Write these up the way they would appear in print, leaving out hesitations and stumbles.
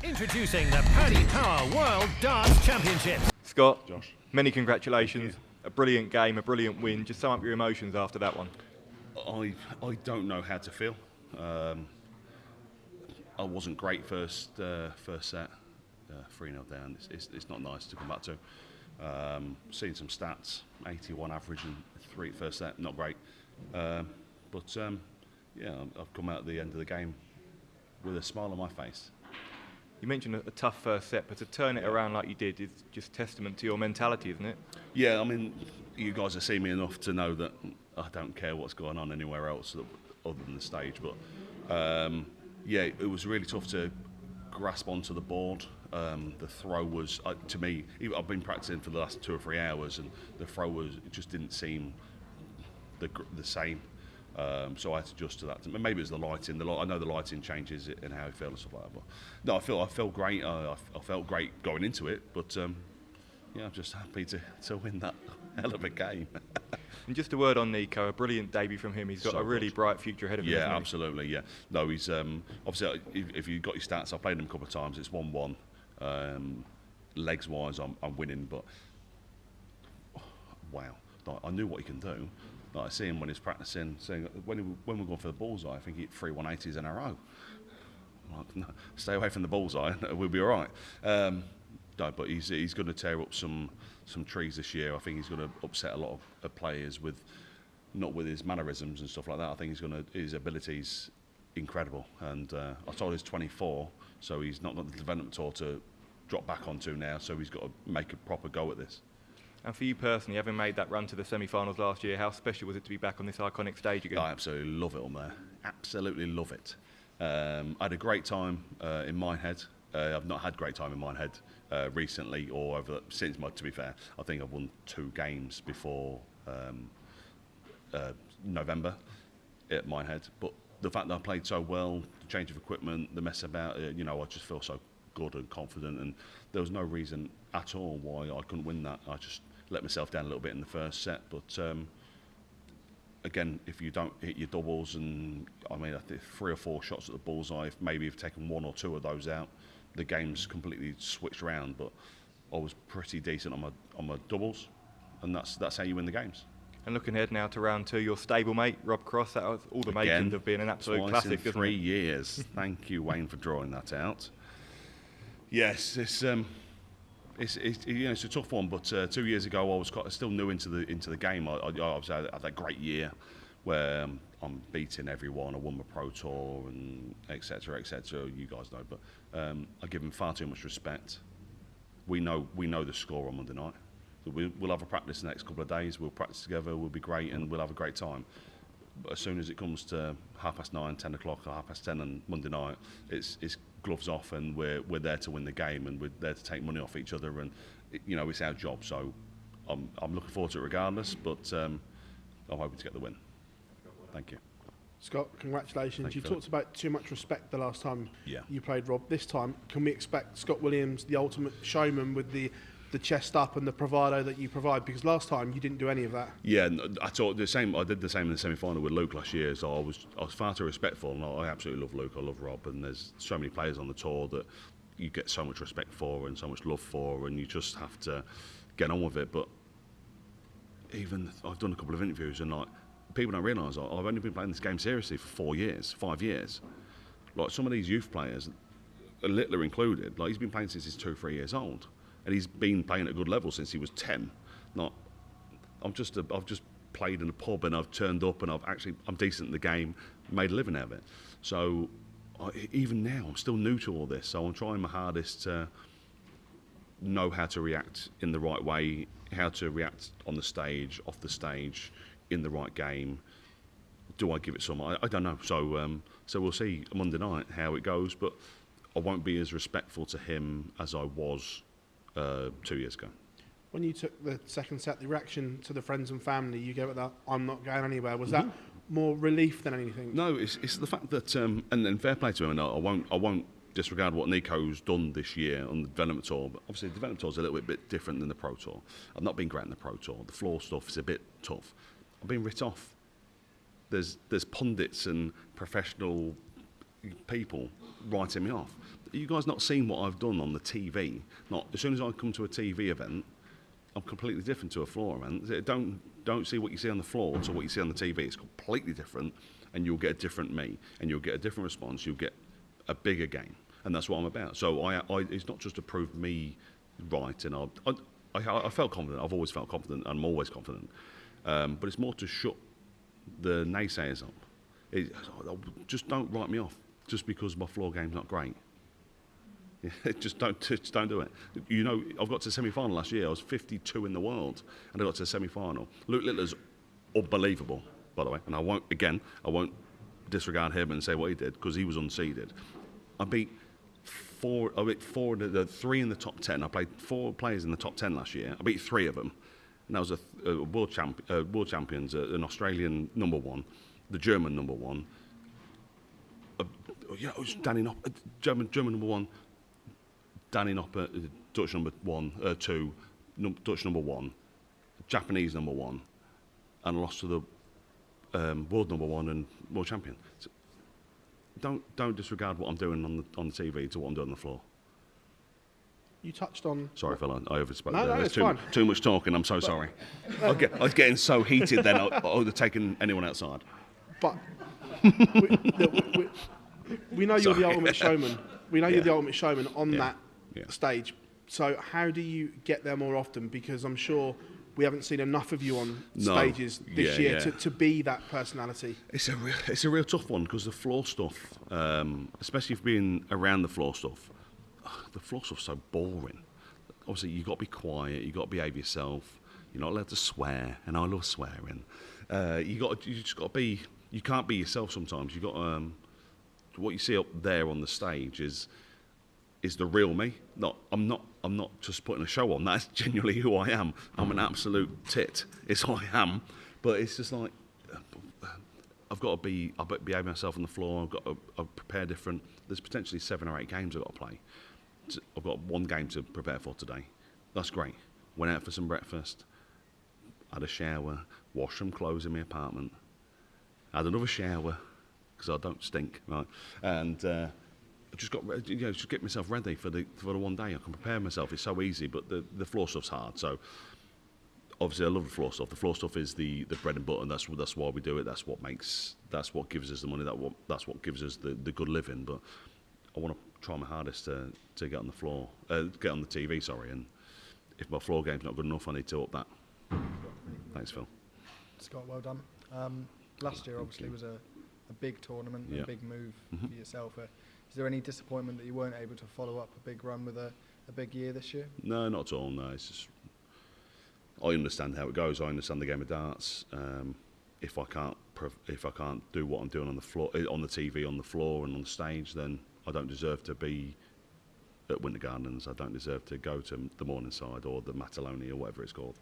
Introducing the Paddy Power World Darts Championships. Scott, Josh. many congratulations. A brilliant game, a brilliant win. Just sum up your emotions after that one. I don't know how to feel. I wasn't great first set, 3-0 down. It's not nice to come back to. Seeing some stats, 81 average and 3 first set, not great. Yeah, I've come out at the end of the game with a smile on my face. You mentioned a tough first set, but to turn it around like you did is just testament to your mentality, isn't it? Yeah, I mean, you guys have seen me enough to know that I don't care what's going on anywhere else other than the stage. But yeah, it was really tough to grasp onto the board. The throw was, to me, I've been practicing for the last 2 or 3 hours, and the throw it just didn't seem the same. So I had to adjust to that. Maybe it was the lighting. I know the lighting changes it and how I feel and stuff like that. But no, I felt great. I felt great going into it. But yeah, I'm just happy to win that hell of a game. And just a word on Nico, a brilliant debut from him. He's got a really bright future ahead of him. Yeah, absolutely. Yeah. No, he's obviously if you got your stats, I've played him a couple of times. It's 1-1. Legs wise, I'm winning, but wow, I knew what he can do. Like I see him when he's practicing, saying when we're going for the bullseye, I think he hit 3 180s in a row. I'm like, no, stay away from the bullseye, we'll be all right. No, but he's going to tear up some trees this year. I think he's going to upset a lot of players not with his mannerisms and stuff like that. I think his ability's incredible. And I told he's 24, so he's not got the development tour to drop back onto now. So he's got to make a proper go at this. And for you personally, having made that run to the semi-finals last year, how special was it to be back on this iconic stage again? I absolutely love it on there. Absolutely love it. I had a great time in Minehead. I've not had a great time in Minehead recently or since, to be fair. I think I've won 2 games before November at Minehead. But the fact that I played so well, the change of equipment, the mess about, I just feel so good and confident. And there was no reason at all why I couldn't win that. I just let myself down a little bit in the first set. But again, if you don't hit your doubles, and I mean, I think 3 or 4 shots at the bullseye, maybe if taken 1 or 2 of those out, the game's completely switched around. But I was pretty decent on my doubles, and that's how you win the games. And looking ahead now to round 2, your stablemate, Rob Cross, that was all the makings of being an absolute classic. In 3 years. Thank you, Wayne, for drawing that out. Yes, it's a tough one, but 2 years ago I was still new into the game. I obviously had that great year where I'm beating everyone. I won my Pro Tour and etc. You guys know, but I give him far too much respect. We know the score on Monday night. So we'll have a practice the next couple of days. We'll practice together. We'll be great and we'll have a great time. But as soon as it comes to 9:30, 10 o'clock, or 10:30 on Monday night, it's gloves off, and we're there to win the game, and we're there to take money off each other, and it's our job. So I'm looking forward to it regardless, but I'm hoping to get the win. Thank you. Scott, congratulations. You talked about too much respect the last time you played Rob. This time, can we expect Scott Williams, the ultimate showman, with the chest up and the bravado that you provide? Because last time you didn't do any of that. Yeah, I did the same in the semi-final with Luke last year. So I was far too respectful, and I absolutely love Luke. I love Rob, and there's so many players on the tour that you get so much respect for and so much love for, and you just have to get on with it. But even I've done a couple of interviews, and people don't realise I've only been playing this game seriously for 5 years. Like some of these youth players, Littler included, he's been playing since he's 2-3 years old. And he's been playing at a good level since he was 10. I've just played in a pub, and I've turned up, and I'm decent in the game, made a living out of it. So even now, I'm still new to all this. So I'm trying my hardest to know how to react in the right way, how to react on the stage, off the stage, in the right game. Do I give it some? I don't know. So we'll see Monday night how it goes. But I won't be as respectful to him as I was 2 years ago. When you took the second set, the reaction to the friends and family you gave it that "I'm not going anywhere," was that more relief than anything? No, it's the fact that and then fair play to him, and I won't disregard what Nico's done this year on the development tour. But obviously the development tour is a little bit different than the Pro Tour. I've not been great in the Pro Tour. The floor stuff is a bit tough. I've been writ off. There's pundits and professional people writing me off. you guys not seen what I've done on the TV? Not as soon as I come to a TV event, I'm completely different to a floor event. Don't see what you see on the floor to what you see on the TV. It's completely different, and you'll get a different me, and you'll get a different response. You'll get a bigger game, and that's what I'm about. So it's not just to prove me right, and I felt confident. I've always felt confident. I'm always confident, but it's more to shut the naysayers up. Just don't write me off just because my floor game's not great. just don't do it. You know, I've got to the semi-final last year. I was 52 in the world, and I got to the semi-final. Luke Littler's unbelievable, by the way, and I won't disregard him and say what he did because he was unseeded. I beat three in the top 10. I played 4 players in the top 10 last year. I beat 3 of them, and that was a world champions, an Australian number 1, the German number 1. It was Danny Nopper, German number 1. Danny Nopper, Dutch number 2, Dutch number 1, Japanese number 1, and I lost to the world number 1 and world champion. So don't disregard what I'm doing on the TV to what I'm doing on the floor. You touched on... Sorry, fella, I overspoke there. There's it's fine. Too much talking, I'm so sorry. I was getting so heated then I would have taken anyone outside. But we know you're the ultimate showman. We know you're the ultimate showman on that stage. So how do you get there more often? Because I'm sure we haven't seen enough of you on stages this year to be that personality. It's a real tough one because the floor stuff, especially if being around the floor stuff's so boring. Obviously, you've got to be quiet, you've got to behave yourself, you're not allowed to swear, and I love swearing. You just got to be, you can't be yourself sometimes. You got what you see up there on the stage is the real me. I'm not just putting a show on. That's genuinely who I am. I'm an absolute tit. It's who I am. But it's just like I've got to behave myself on the floor. I've got to prepare different. There's potentially 7 or 8 games I've got to play. I've got 1 game to prepare for today. That's great. Went out for some breakfast. Had a shower. Washed some clothes in my apartment. Had another shower because I don't stink, right? And I just got just get myself ready for the one day. I can prepare myself. It's so easy, but the floor stuff's hard. So obviously, I love the floor stuff. The floor stuff is the bread and butter. And that's why we do it. That's what gives us the money. That's what gives us the good living. But I want to try my hardest to get on the floor, get on the TV. Sorry, and if my floor game's not good enough, I need to up that. Thanks, Phil. Scott, well done. Last year, obviously, was a big tournament, a big move for yourself. Is there any disappointment that you weren't able to follow up a big run with a big year this year? No, not at all. No, it's just I understand how it goes. I understand the game of darts. If I can't do what I'm doing on the floor, on the TV, on the floor, and on the stage, then I don't deserve to be at Winter Gardens. I don't deserve to go to the Morningside or the Mataloni or whatever it's called.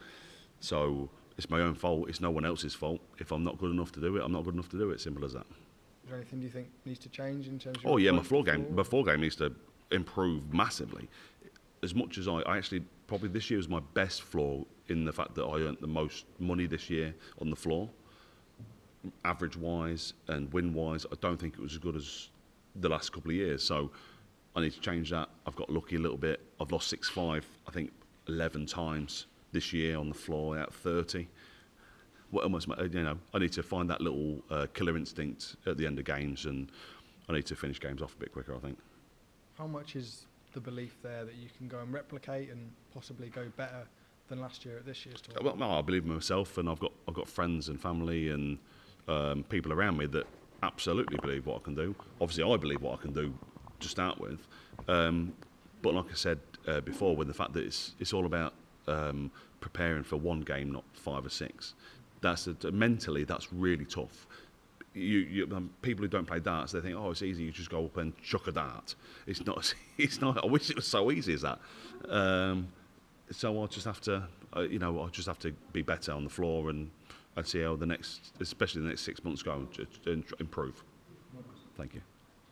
So it's my own fault. It's no one else's fault. If I'm not good enough to do it, I'm not good enough to do it. Simple as that. Is there anything you think needs to change in terms of? Oh yeah, my floor game needs to improve massively. As much as I actually probably this year was my best floor in the fact that I earned the most money this year on the floor. Average wise and win wise, I don't think it was as good as the last couple of years. So I need to change that. I've got lucky a little bit. I've lost 6-5, I think 11 times this year on the floor out of 30. What almost, I need to find that little killer instinct at the end of games, and I need to finish games off a bit quicker, I think. How much is the belief there that you can go and replicate and possibly go better than last year at this year's tournament? Well, I believe in myself, and I've got friends and family and people around me that absolutely believe what I can do. Obviously, I believe what I can do to start with, but like I said before, with the fact that it's all about preparing for one game, not 5 or 6. Mentally, that's really tough. People who don't play darts, they think, oh, it's easy. You just go up and chuck a dart. It's not. It's not. I wish it was so easy as that. So I'll just have to, I'll just have to be better on the floor, and I'd see how especially the next 6 months go and improve. Thank you.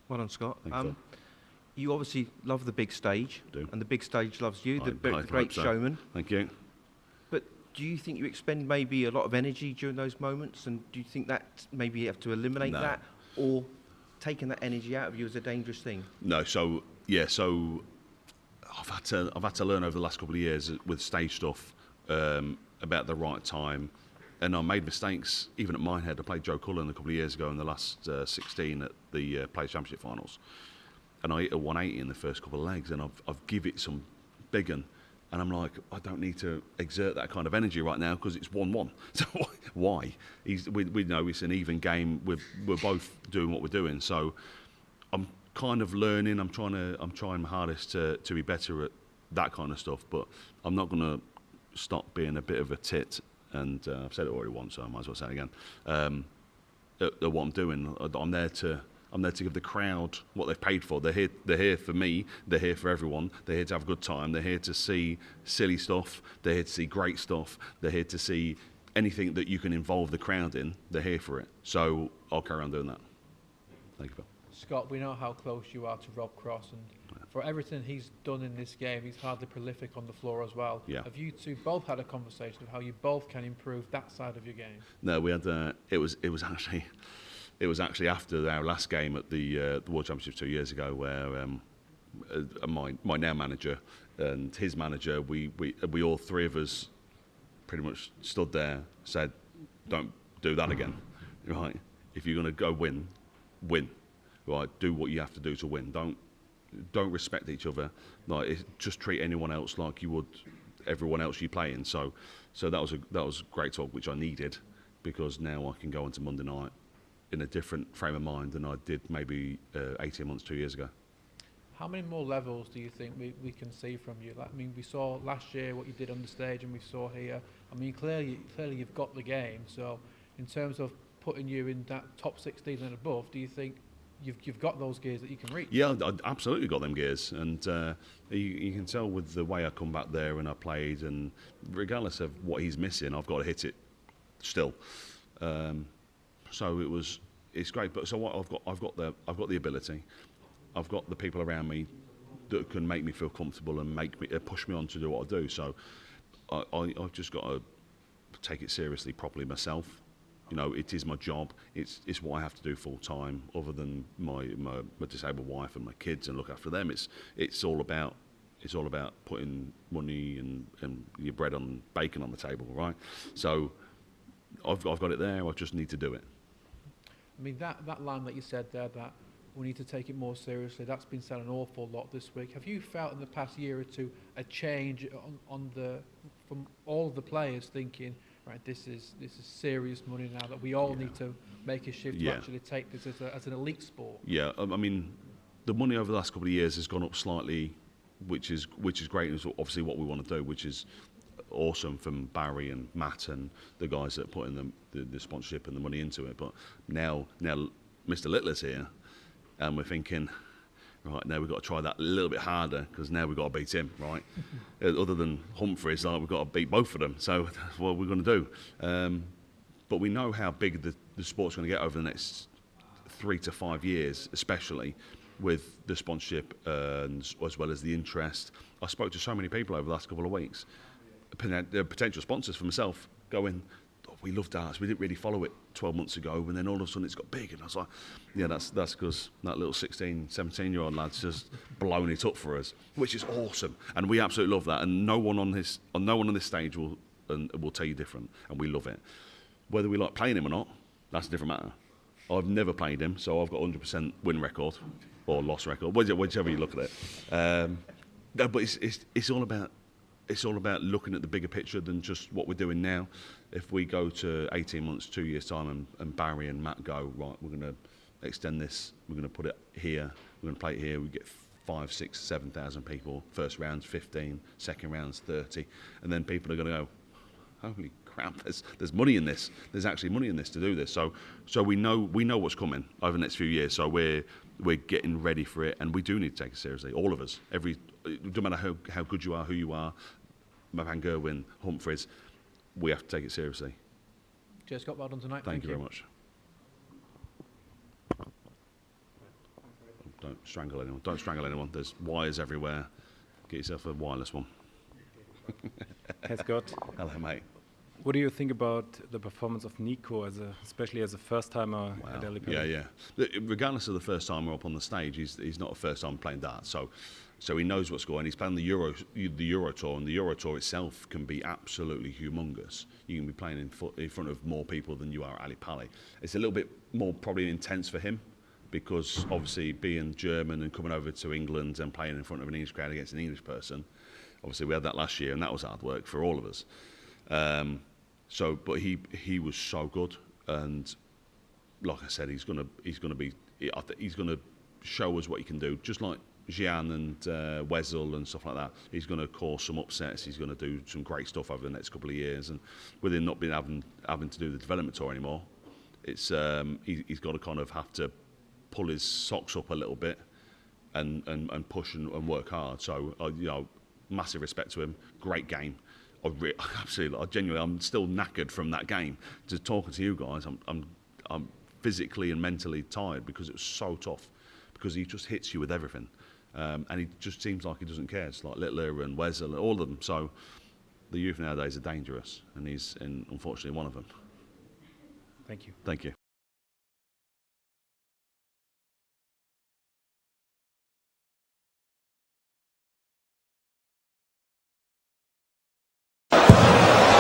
Well done, Scott. Thank you. You obviously love the big stage, and the big stage loves you, the I great showman. Thank you. But do you think you expend maybe a lot of energy during those moments, and do you think that maybe you have to eliminate that, or taking that energy out of you is a dangerous thing? No, so Yeah, so I've had to learn over the last couple of years with stage stuff about the right time, and I made mistakes even at Minehead. I played Joe Cullen a couple of years ago in the last 16 at the Players Championship finals, and I hit a 180 in the first couple of legs, and I've give it some big un, and I'm like, I don't need to exert that kind of energy right now because it's 1-1. So why? We know it's an even game. We're both doing what we're doing, so I'm kind of learning. I'm trying my hardest to be better at that kind of stuff, but I'm not going to stop being a bit of a tit. And I've said it already once, so I might as well say it again. At what I'm doing, I'm there to give the crowd what they've paid for. They're here for me. They're here for everyone. They're here to have a good time. They're here to see silly stuff. They're here to see great stuff. They're here to see anything that you can involve the crowd in. They're here for it. So I'll carry on doing that. Thank you, Bill. Scott, we know how close you are to Rob Cross, and for everything he's done in this game, he's hardly prolific on the floor as well. Yeah. Have you two both had a conversation of how you both can improve that side of your game? No, we had. It was actually after our last game at the World Championships 2 years ago, where my now manager and his manager, we all three of us pretty much stood there, said, "Don't do that again, right? If you're going to go win. Right, do what you have to do to win. Don't respect each other. Like, just treat anyone else like you would everyone else you play in." So that was great talk, which I needed, because now I can go into Monday night in a different frame of mind than I did maybe 18 months, 2 years ago. How many more levels do you think we can see from you? Like, I mean, we saw last year what you did on the stage, and we saw here. I mean, clearly you've got the game. So in terms of putting you in that top 16 and above, do you think you've got those gears that you can reach? Yeah, I absolutely got them gears, and you can tell with the way I come back there and I played, and regardless of what he's missing, I've got to hit it still. So it's great. But so what I've got the ability, I've got the people around me that can make me feel comfortable and make me push me on to do what I do. So I've just got to take it seriously properly myself. You know, it is my job. It's what I have to do full time. Other than my disabled wife and my kids and look after them, it's all about putting money and your bread and bacon on the table, right? So I've got it there. I just need to do it. I mean, that line that you said there, that we need to take it more seriously, that's been said an awful lot this week. Have you felt in the past year or two a change from all of the players thinking, right, this is serious money now, that we all need to make a shift to actually take this as an elite sport? Yeah, I mean, the money over the last couple of years has gone up slightly, which is great, and it's obviously what we want to do, which is awesome from Barry and Matt and the guys that are putting the sponsorship and the money into it. But now Mr. Littler's here, and we're thinking, right, now we've got to try that a little bit harder, because now we've got to beat him, right? Other than Humphreys, like, we've got to beat both of them. So that's what we're going to do. But we know how big the sport's going to get over the next 3 to 5 years, especially with the sponsorship as well as the interest. I spoke to so many people over the last couple of weeks, potential sponsors for myself, going, "Oh, we love darts. We didn't really follow it 12 months ago, and then all of a sudden it's got big." And I was like, yeah, that's because that little 16, 17-year-old lad's just blown it up for us, which is awesome, and we absolutely love that. And no one on this stage will tell you different, and we love it. Whether we like playing him or not, that's a different matter. I've never played him, so I've got 100% win record or loss record, whichever you look at it. No, but it's all about looking at the bigger picture than just what we're doing now. If we go to 18 months, 2 years' time, and Barry and Matt go, right, we're going to extend this, we're going to put it here, we're going to play it here, we get 5, 6, 7,000 people, first round's 15, second round's 30, and then people are going to go, holy crap, there's money in this. There's actually money in this to do this. So we know what's coming over the next few years. So we're getting ready for it, and we do need to take it seriously. All of us. It doesn't matter how good you are, who you are, Van Gerwen, Humphreys, we have to take it seriously. Cheers, Scott. Well done tonight. Thank you very much. Don't strangle anyone. Don't strangle anyone. There's wires everywhere. Get yourself a wireless one. Hey, Scott. Hello, mate. What do you think about the performance of Nico, especially as a first-timer at Ali Pali? Yeah. Regardless of the first timer up on the stage, he's not a first time playing darts, so he knows what's going on. He's playing the Euro Tour, and the Euro Tour itself can be absolutely humongous. You can be playing in front of more people than you are at Ali Pali. It's a little bit more probably intense for him, because obviously being German and coming over to England and playing in front of an English crowd against an English person, obviously we had that last year, and that was hard work for all of us. But he was so good, and like I said, he's gonna show us what he can do, just like Gian and Wessel and stuff like that. He's going to cause some upsets. He's going to do some great stuff over the next couple of years, and with him not being having to do the development tour anymore, it's he's got to kind of have to pull his socks up a little bit and push and work hard. So massive respect to him. Great game. Absolutely, genuinely, I'm still knackered from that game. Just talking to you guys, I'm physically and mentally tired because it was so tough. Because he just hits you with everything, and he just seems like he doesn't care. It's like Littler and Wessel and all of them. So the youth nowadays are dangerous, and he's unfortunately one of them. Thank you. Thank you.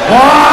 One.